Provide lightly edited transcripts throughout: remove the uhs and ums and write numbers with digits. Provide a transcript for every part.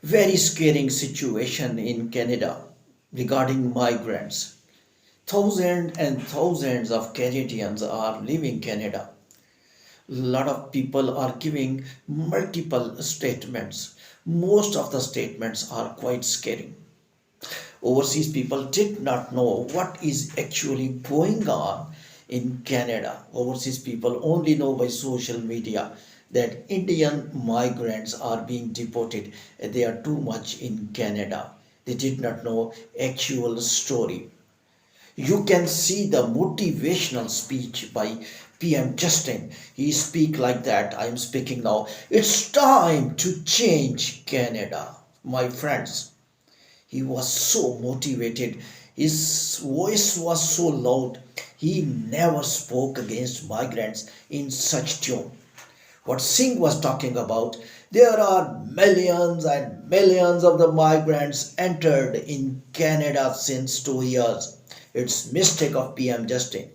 Very scaring situation in Canada regarding migrants. Thousands and thousands of Canadians are leaving Canada. A lot of people are giving multiple statements. Most of the statements are quite scary. Overseas people did not know what is actually going on in Canada. Overseas people only know by social media that Indian migrants are being deported. They are too much in Canada. They did not know actual story. You can see the motivational speech by PM Justin. He speak like that. I am speaking now. It's time to change Canada, my friends. He was so motivated. His voice was so loud. He never spoke against migrants in such tone. What Singh was talking about, there are millions and millions of the migrants entered in Canada since 2 years. It's mistake of PM Justin.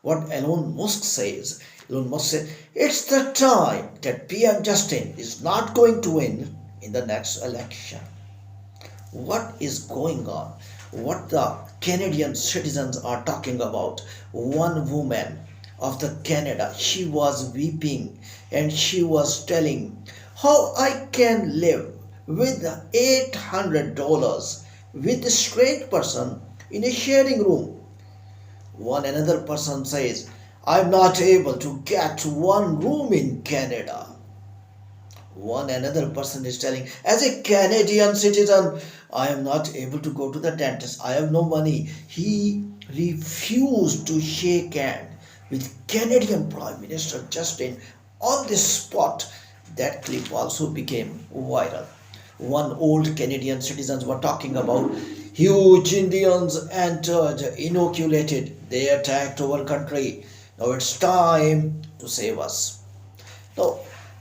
What Elon Musk says, Elon Musk says, it's the time that PM Justin is not going to win in the next election. What is going on? What the Canadian citizens are talking about? One woman of the Canada, she was weeping and she was telling how I can live with $800 with a straight person in a sharing room. One another person says, I'm not able to get one room in Canada. One another person is telling, as a Canadian citizen, I am not able to go to the dentist. I have no money. He refused to shake hand with Canadian Prime Minister Justin on the spot. That clip also became viral. One old Canadian citizens were talking about huge Indians entered, inoculated. They attacked our country. Now it's time to save us. Now,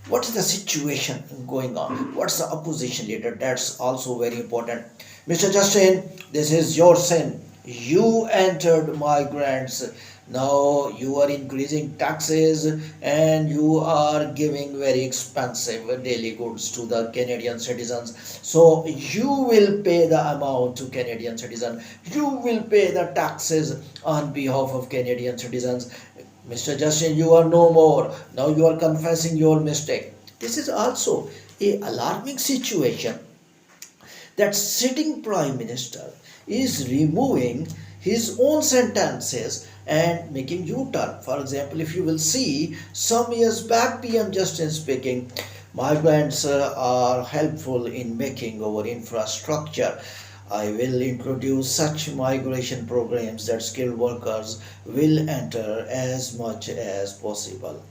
what is the situation going on? What's the opposition leader? That's also very important. Mr. Justin, this is your sin. You entered migrants. Now you are increasing taxes and you are giving very expensive daily goods to the Canadian citizens. So you will pay the amount to Canadian citizens. You will pay the taxes on behalf of Canadian citizens. Mr. Justin, you are no more. Now you are confessing your mistake. This is also a alarming situation that sitting prime minister is removing his own sentences and making U-turn. For example, if you will see some years back, PM Justin speaking, migrants are helpful in making our infrastructure. I will introduce such migration programs that skilled workers will enter as much as possible.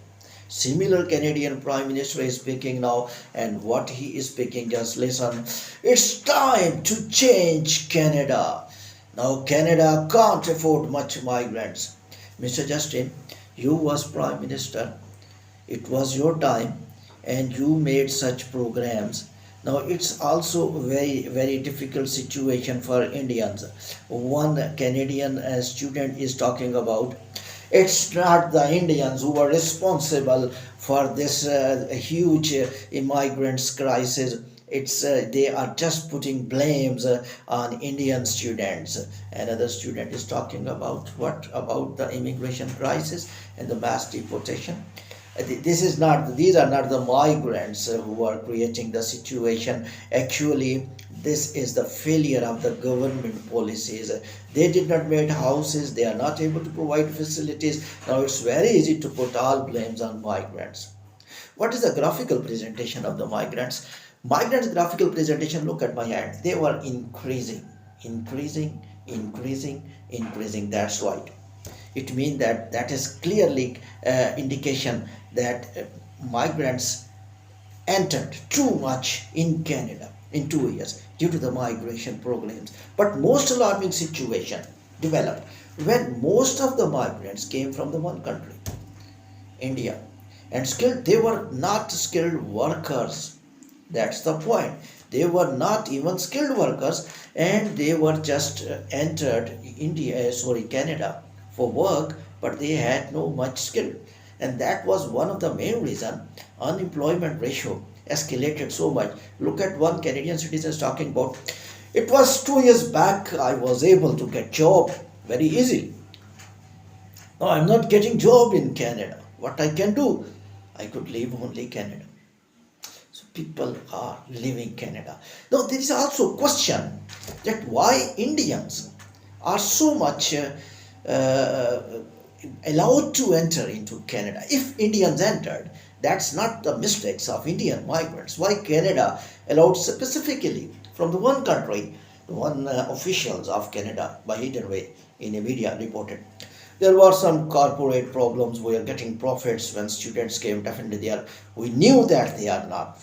Similar Canadian Prime Minister is speaking now, and what he is speaking, just listen. It's time to change Canada. Now Canada can't afford much migrants. Mr. Justin, you was Prime Minister. It was your time and you made such programs. Now it's also very difficult situation for Indians. One Canadian student is talking about, it's not the Indians who are responsible for this huge immigrants crisis. It's they are just putting blames on Indian students. Another student is talking about what about the immigration crisis and the mass deportation. This is not these are not the migrants who are creating the situation. Actually, this is the failure of the government policies. They did not make houses, they are not able to provide facilities. Now it's very easy to put all blames on migrants. What is the graphical presentation of the migrants? Migrants graphical presentation, look at my hand, they were increasing. That's right. It means that that is clearly indication that migrants entered too much in Canada in 2 years due to the migration programs. But most alarming situation developed when most of the migrants came from the one country, India, and skilled. They were not skilled workers. That's the point. They were not even skilled workers, and they were just entered Canada for work, but they had no much skill, and that was one of the main reason unemployment ratio escalated so much. Look at one Canadian citizen talking about, it was 2 years back I was able to get job very easily. Now I'm not getting job in Canada. What I can do? I could leave only Canada. So people are leaving Canada. Now there is also a question that why Indians are so much uh, allowed to enter into Canada. If Indians entered, that's not the mistakes of Indian migrants. Why Canada allowed specifically from the one country, the one officials of Canada by hidden way in a media reported. There were some corporate problems. We are getting profits when students came. Definitely, we knew that they are not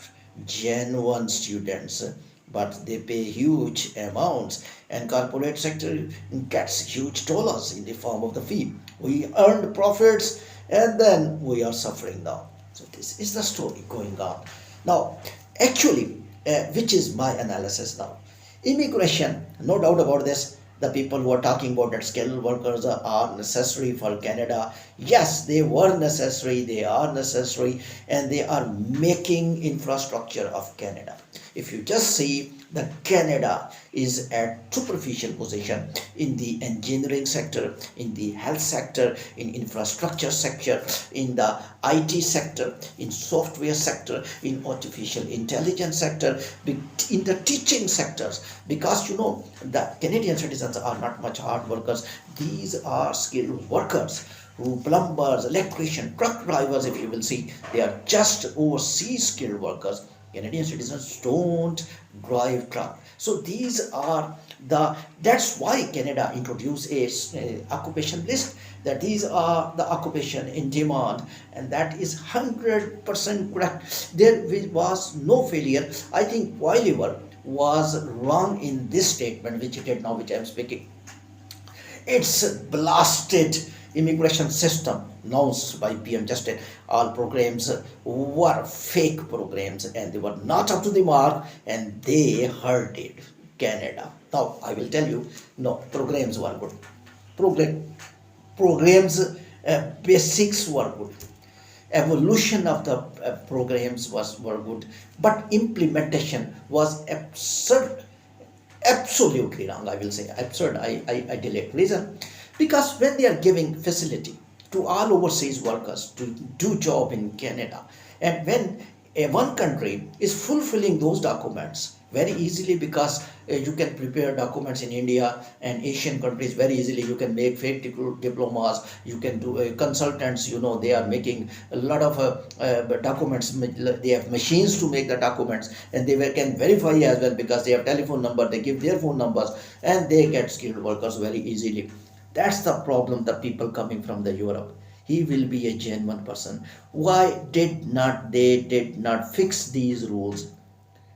genuine students, but they pay huge amounts, and corporate sector gets huge dollars in the form of the fee. We earned profits, and then we are suffering now. So this is the story going on now. Actually, which is my analysis now? Immigration, no doubt about this. The people who are talking about that skilled workers are necessary for Canada. Yes, they were necessary, they are necessary, and they are making infrastructure of Canada. If you just see that Canada is at superficial position in the engineering sector, in the health sector, in infrastructure sector, in the IT sector, in software sector, in artificial intelligence sector, in the teaching sectors, because you know the Canadian citizens are not much hard workers. These are skilled workers who plumbers, electrician, truck drivers, if you will see, they are just overseas skilled workers. Canadian citizens don't drive truck. So these are that's why Canada introduced a occupation list, that these are the occupation in demand, and that is 100% correct. There was no failure. I think Oliver was wrong in this statement, which he did now, which I am speaking. It's blasted immigration system announced by PM Justin. All programs were fake programs and they were not up to the mark and they hurted Canada. Now I will tell you, no, programs were good. Programs basics were good. Evolution of the programs were good, but implementation was absurd, absolutely wrong. I will say absurd. I delete. Reason, because when they are giving facility to all overseas workers to do job in Canada, and when one country is fulfilling those documents very easily, because you can prepare documents in India and Asian countries very easily. You can make fake diplomas. You can do consultants. You know, they are making a lot of documents. They have machines to make the documents, and they can verify as well because they have telephone number. They give their phone numbers, and they get skilled workers very easily. That's the problem. The people coming from the Europe, he will be a genuine person. Why did not fix these rules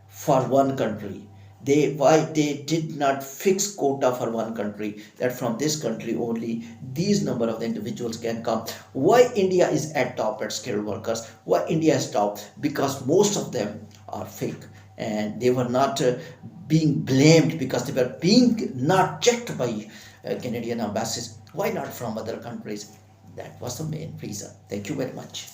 for one country? Why they did not fix quota for one country, that from this country only these number of the individuals can come? Why India is at top at skilled workers? Why India is top? Because most of them are fake, and they were not being blamed because they were being not checked by Canadian embassies. Why not from other countries? That was the main reason. Thank you very much.